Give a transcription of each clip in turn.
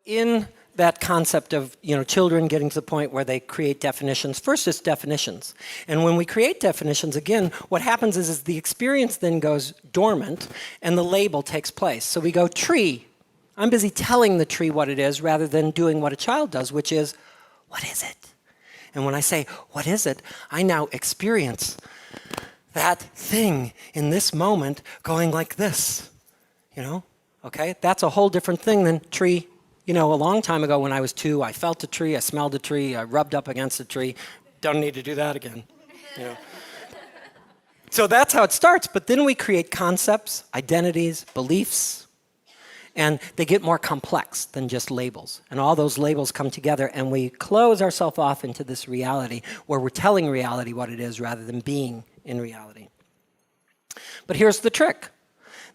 In that concept of children getting to the point where they create definitions, first it's definitions. And when we create definitions, again, what happens is the experience then goes dormant and the label takes place. So we go tree. I'm busy telling the tree what it is rather than doing what a child does, which is, what is it? And when I say, what is it? I now experience that thing in this moment going like this, Okay, that's a whole different thing than tree. A long time ago when I was 2, I felt a tree, I smelled a tree, I rubbed up against a tree. Don't need to do that again. So that's how it starts, but then we create concepts, identities, beliefs, and they get more complex than just labels. And all those labels come together and we close ourselves off into this reality where we're telling reality what it is rather than being in reality. But here's the trick.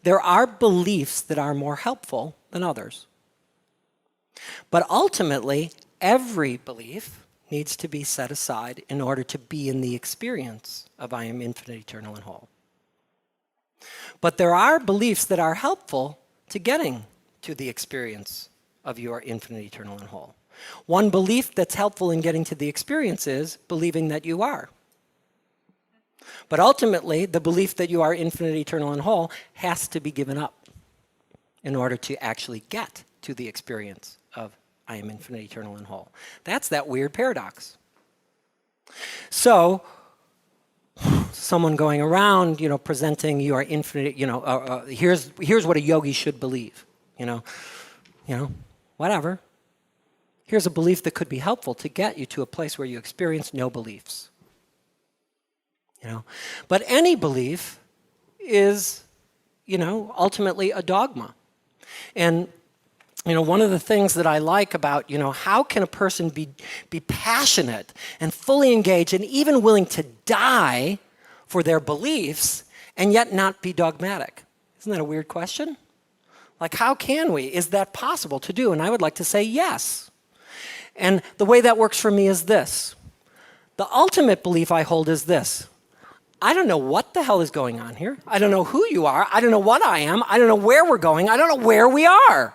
There are beliefs that are more helpful than others. But ultimately, every belief needs to be set aside in order to be in the experience of I am infinite, eternal, and whole. But there are beliefs that are helpful to getting to the experience of your infinite, eternal, and whole. One belief that's helpful in getting to the experience is believing that you are. But ultimately, the belief that you are infinite, eternal, and whole has to be given up in order to actually get to the experience of I am infinite, eternal, and whole. That's that weird paradox. So, someone going around, presenting you are infinite, here's what a yogi should believe, whatever. Here's a belief that could be helpful to get you to a place where you experience no beliefs. But any belief is, ultimately a dogma. And one of the things that I like about, how can a person be passionate and fully engaged and even willing to die for their beliefs and yet not be dogmatic? Isn't that a weird question? Like, how can we? Is that possible to do? And I would like to say yes. And the way that works for me is this. The ultimate belief I hold is this. I don't know what the hell is going on here. I don't know who you are. I don't know what I am. I don't know where we're going. I don't know where we are.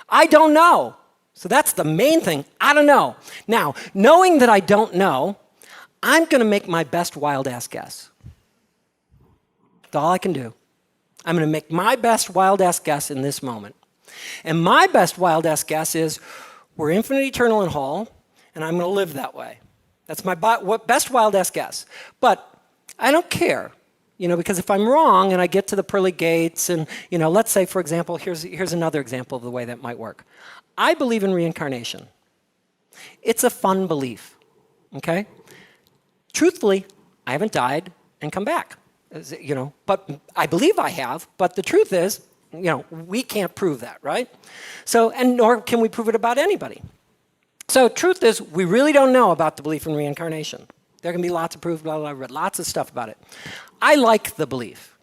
I don't know. So that's the main thing. I don't know. Now, knowing that I don't know, I'm going to make my best wild-ass guess. That's all I can do. I'm going to make my best wild-ass guess in this moment. And my best wild-ass guess is we're infinite, eternal, and whole, and I'm going to live that way. That's my best wild-ass guess. But I don't care. Because if I'm wrong and I get to the pearly gates and, let's say, for example, here's another example of the way that might work. I believe in reincarnation. It's a fun belief, okay? Truthfully, I haven't died and come back, but I believe I have, but the truth is, we can't prove that, right? So, and nor can we prove it about anybody. So, truth is, we really don't know about the belief in reincarnation. There can be lots of proof, blah, blah, blah, lots of stuff about it. I like the belief.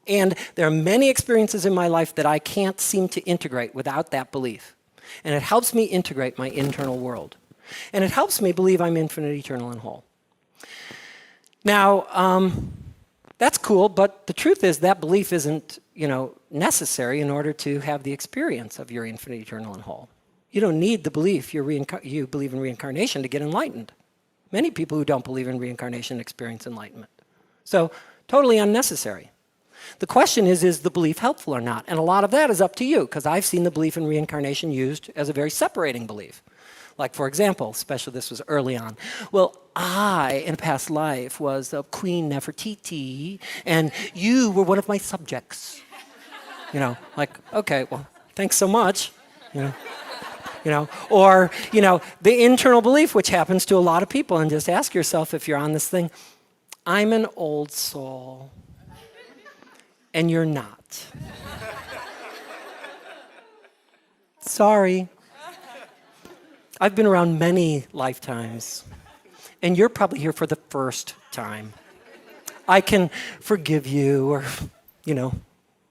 And there are many experiences in my life that I can't seem to integrate without that belief. And it helps me integrate my internal world. And it helps me believe I'm infinite, eternal, and whole. Now, that's cool, but the truth is that belief isn't, necessary in order to have the experience of your infinite, eternal, and whole. You don't need the belief you believe in reincarnation to get enlightened. Many people who don't believe in reincarnation experience enlightenment. So, totally unnecessary. The question is the belief helpful or not? And a lot of that is up to you, because I've seen the belief in reincarnation used as a very separating belief. Like, for example, especially this was early on, well, I, in a past life, was a Queen Nefertiti, and you were one of my subjects. Like, okay, well, thanks so much, or, the internal belief, which happens to a lot of people, and just ask yourself if you're on this thing, I'm an old soul, and you're not. Sorry. I've been around many lifetimes, and you're probably here for the first time. I can forgive you or,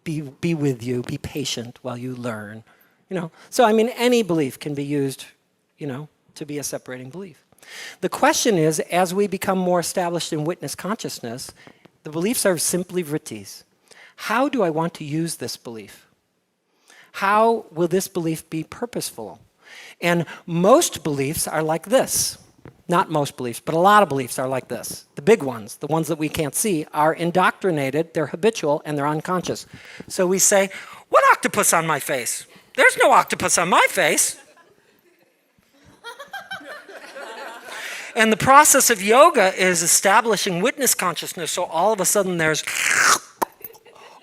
be with you, be patient while you learn. So any belief can be used, to be a separating belief. The question is, as we become more established in witness consciousness, the beliefs are simply vrittis. How do I want to use this belief? How will this belief be purposeful? And most beliefs are like this. Not most beliefs, but a lot of beliefs are like this. The big ones, the ones that we can't see, are indoctrinated, they're habitual, and they're unconscious. So we say, what octopus on my face? There's no octopus on my face. And the process of yoga is establishing witness consciousness, so all of a sudden there's,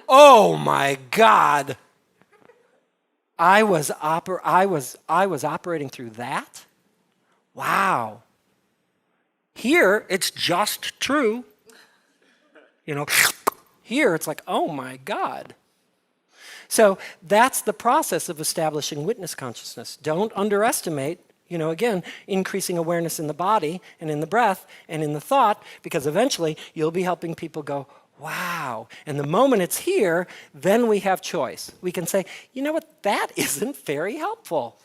oh my God, I was operating through that? Wow. Here, it's just true. Here it's like, oh my God. So that's the process of establishing witness consciousness. Don't underestimate, again, increasing awareness in the body and in the breath and in the thought, because eventually you'll be helping people go, wow. And the moment it's here, then we have choice. We can say, you know what, that isn't very helpful.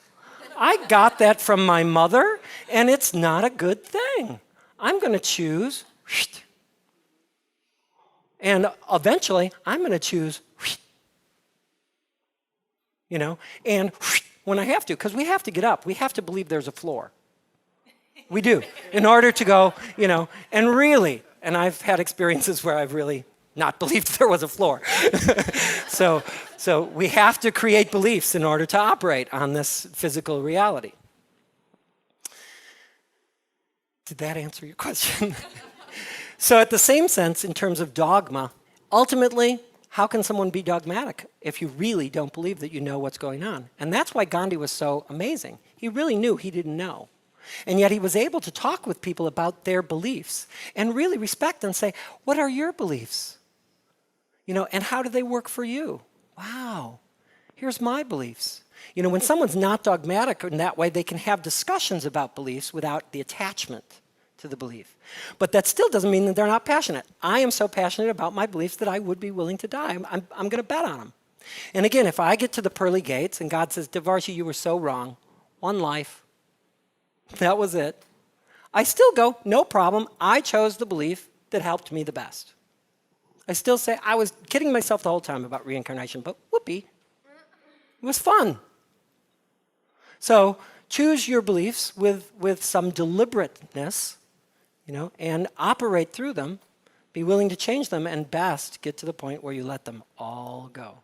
I got that from my mother, and it's not a good thing. I'm going to choose, and eventually I'm going to choose, and when I have to, because we have to get up. We have to believe there's a floor. We do, in order to go, and really, and I've had experiences where I've really not believed there was a floor. So we have to create beliefs in order to operate on this physical reality. Did that answer your question? So at the same sense, in terms of dogma, ultimately, how can someone be dogmatic if you really don't believe that you know what's going on? And that's why Gandhi was so amazing. He really knew he didn't know. And yet he was able to talk with people about their beliefs and really respect and say, what are your beliefs? And how do they work for you? Wow, here's my beliefs. When someone's not dogmatic in that way, they can have discussions about beliefs without the attachment to the belief. But that still doesn't mean that they're not passionate. I am so passionate about my beliefs that I would be willing to die. I'm going to bet on them. And again, if I get to the pearly gates and God says, Devarshi, you were so wrong, one life, that was it, I still go, no problem. I chose the belief that helped me the best. I still say, I was kidding myself the whole time about reincarnation, but whoopee, it was fun. So choose your beliefs with some deliberateness, and operate through them, be willing to change them, and best get to the point where you let them all go.